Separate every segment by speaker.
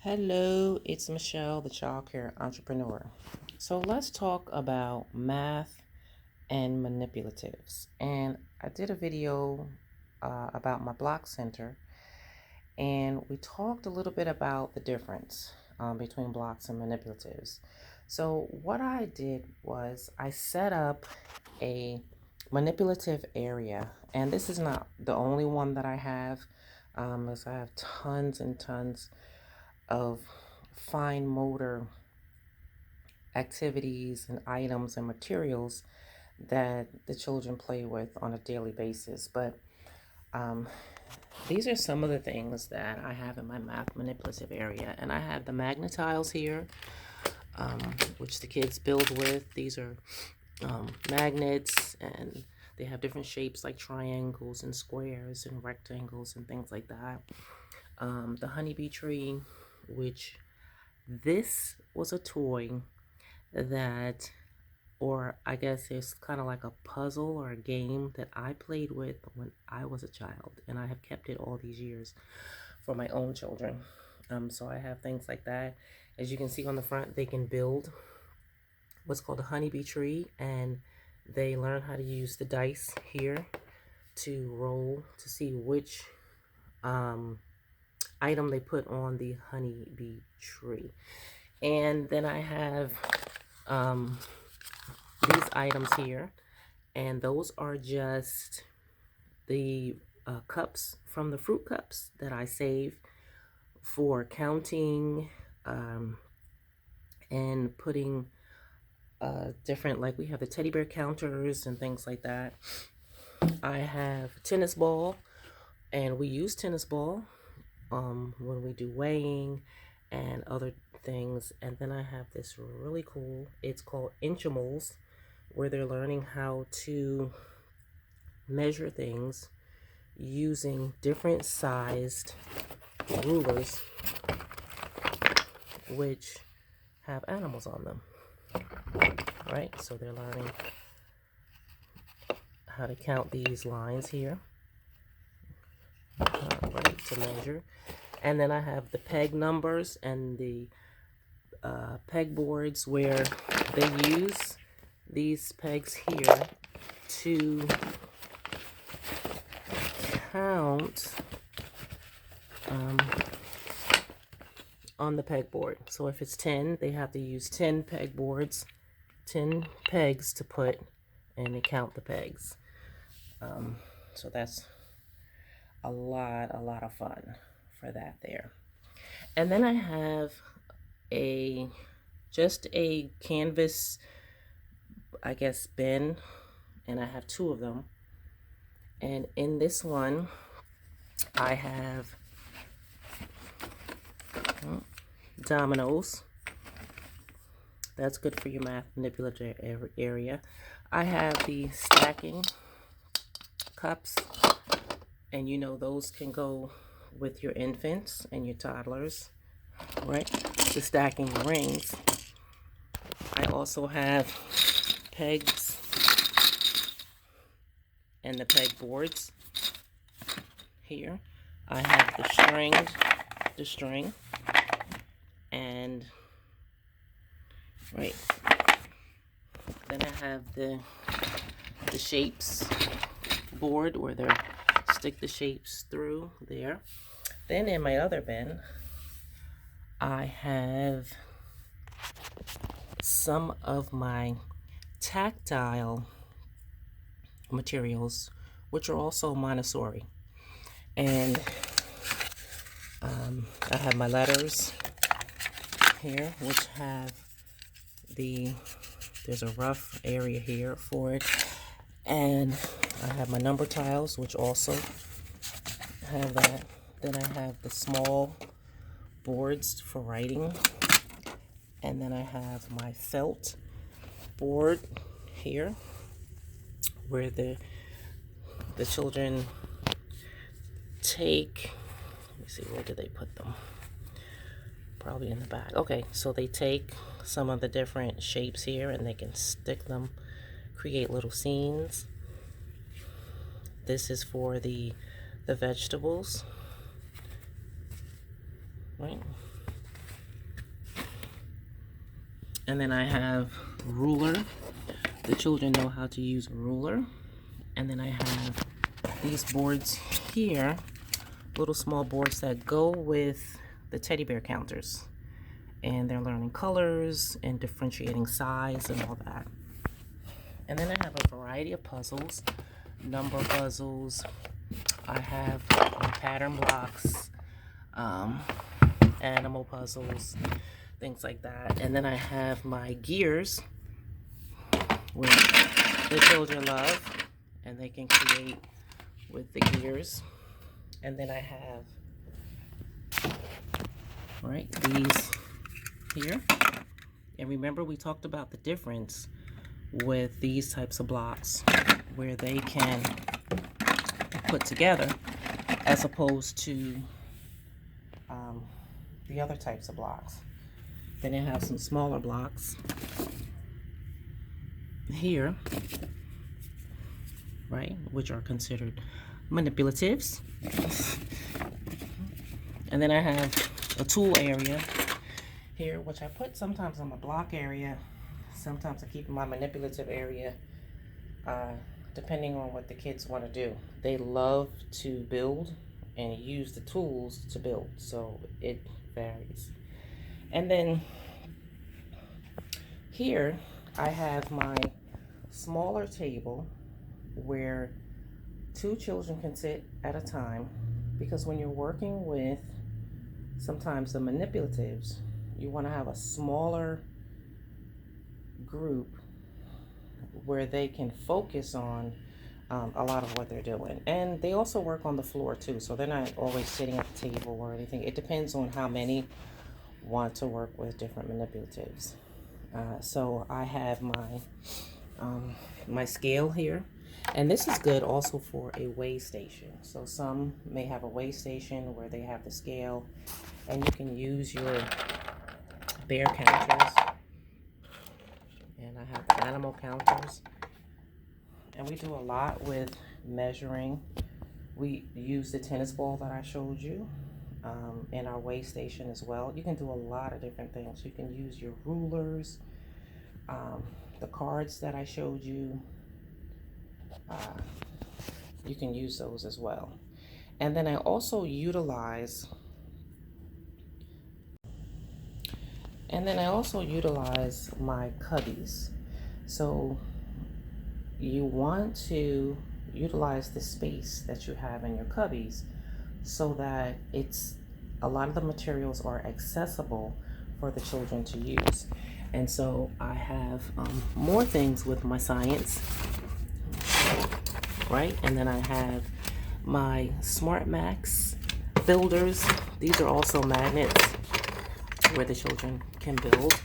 Speaker 1: Hello, it's Michelle, the Childcare Entrepreneur. So let's talk about math and manipulatives. And I did a video about my block center, and we talked a little bit about the difference between blocks and manipulatives. So what I did was I set up a manipulative area, and this is not the only one that I have, as I have tons and tons of fine motor activities and items and materials that the children play with on a daily basis. But um, these are some of the things that I have in my math manipulative area. And I have the magnetiles here, which the kids build with. These are magnets, and they have different shapes like triangles and squares and rectangles and things like that. The honeybee tree, which this was a toy that, or I guess it's kind of like a puzzle or a game that I played with when I was a child, and I have kept it all these years for my own children. So I have things like that. As you can see on the front, they can build what's called a honeybee tree, and they learn how to use the dice here to roll to see which item they put on the honeybee tree. And then I have these items here, and those are just the cups from the fruit cups that I save for counting and putting different, like we have the teddy bear counters and things like that. I have tennis ball, and we use tennis ball when we do weighing and other things. And then I have this really cool, it's called Inchimals, where they're learning how to measure things using different sized rulers which have animals on them, right? So they're learning how to count these lines here, right, to measure. And then I have the peg numbers and the peg boards, where they use these pegs here to count on the pegboard. So if it's 10, they have to use 10 pegboards, 10 pegs to put, and they count the pegs. So that's a lot of fun for that there. And then I have just a canvas, I guess, bin, and I have two of them. And in this one, I have dominoes. That's good for your math manipulative area. I have the stacking cups, and you know those can go with your infants and your toddlers, right? The stacking rings. I also have pegs and the peg boards here. I have the string, and right. Then I have the shapes board, where they stick the shapes through there. Then in my other bin, I have some of my tactile materials, which are also Montessori. And I have my letters here, which have there's a rough area here for it. And I have my number tiles, which also have that. Then I have the small boards for writing. And then I have my felt board here, where the children take, let me see, where do they put them? Probably in the back. Okay, so they take some of the different shapes here, and they can stick them, create little scenes. This is for the vegetables, right? And then I have ruler. The children know how to use a ruler. And then I have these boards here, little small boards that go with the teddy bear counters. And they're learning colors and differentiating size and all that. And then I have a variety of puzzles, number puzzles. I have pattern blocks, animal puzzles, things like that. And then I have my gears, which the children love, and they can create with the gears. And then I have, right, these here. And remember, we talked about the difference with these types of blocks where they can put together as opposed to the other types of blocks. Then I have some smaller blocks here, right, which are considered manipulatives. And then I have a tool area here, which I put sometimes on my block area. Sometimes I keep in my manipulative area, depending on what the kids want to do. They love to build and use the tools to build, so it varies. And then here I have my smaller table where 2 children can sit at a time, because when you're working with sometimes the manipulatives, you want to have a smaller group where they can focus on a lot of what they're doing. And they also work on the floor too, so they're not always sitting at the table or anything. It depends on how many want to work with different manipulatives. So I have my my scale here, and this is good also for a weigh station. So some may have a weigh station where they have the scale, and you can use your bear counters. And I have the animal counters. And we do a lot with measuring. We use the tennis ball that I showed you in our weigh station as well. You can do a lot of different things. You can use your rulers, the cards that I showed you. You can use those as well. And then I also utilize my cubbies. So you want to utilize the space that you have in your cubbies so that a lot of the materials are accessible for the children to use. And so I have more things with my science, right? And then I have my Smart Max builders. These are also magnets where the children can build.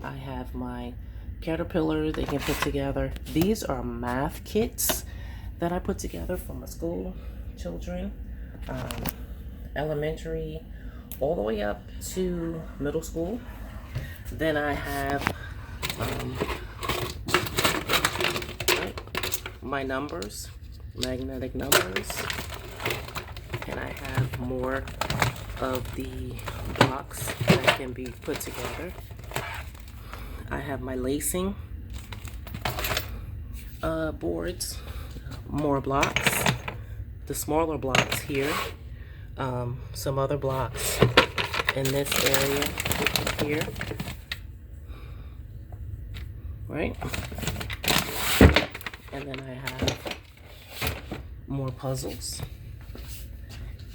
Speaker 1: I have my Caterpillar they can put together. These are math kits that I put together for my school children, elementary all the way up to middle school. Then I have my numbers, magnetic numbers, and I have more of the blocks that can be put together. I have my lacing boards, more blocks, the smaller blocks here, some other blocks in this area here, right? And then I have more puzzles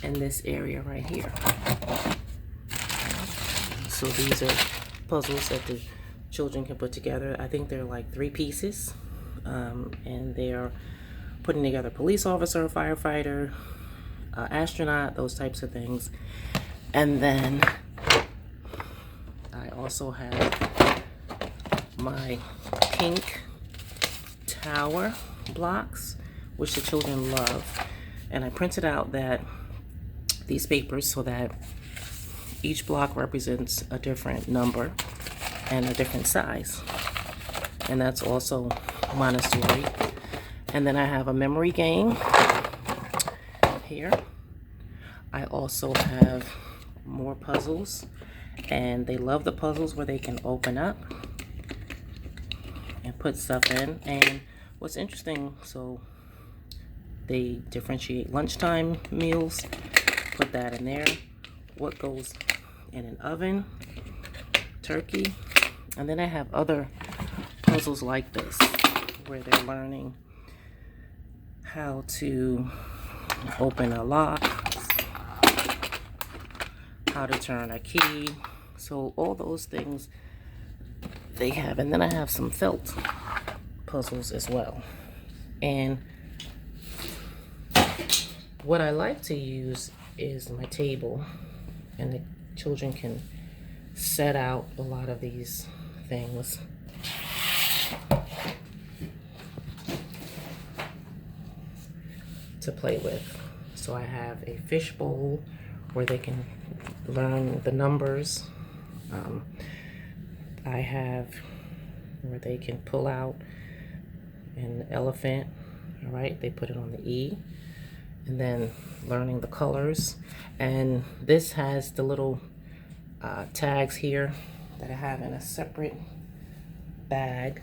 Speaker 1: in this area right here. So these are puzzles that the children can put together. I think they're like 3 pieces, and they're putting together police officer, firefighter, astronaut, those types of things. And then I also have my pink tower blocks, which the children love. And I printed out these papers so that each block represents a different number and a different size. And that's also Montessori. And then I have a memory game here. I also have more puzzles And they love the puzzles where they can open up and put stuff in. And what's interesting, so they differentiate lunchtime meals, put that in there. What goes in an oven, turkey. And then I have other puzzles like this where they're learning how to open a lock, how to turn a key. So all those things they have. And then I have some felt puzzles as well. And what I like to use is my table, and the children can set out a lot of these things. To play with. So I have a fish bowl where they can learn the numbers. I have where they can pull out an elephant. All right, they put it on the E, and then learning the colors. And this has the little tags here that I have in a separate bag,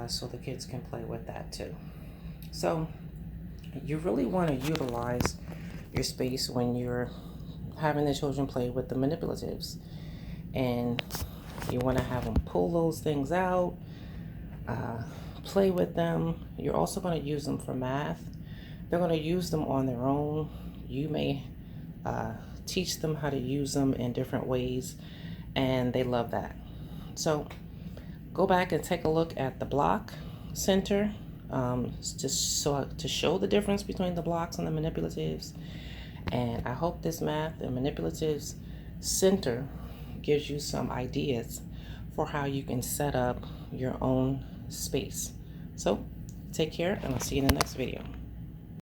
Speaker 1: so the kids can play with that too. So you really want to utilize your space when you're having the children play with the manipulatives, and you want to have them pull those things out, play with them. You're also going to use them for math. They're going to use them on their own. You may teach them how to use them in different ways, and they love that. So go back and take a look at the block center, to show the difference between the blocks and the manipulatives. And I hope this Math and Manipulatives Center gives you some ideas for how you can set up your own space. So take care, and I'll see you in the next video.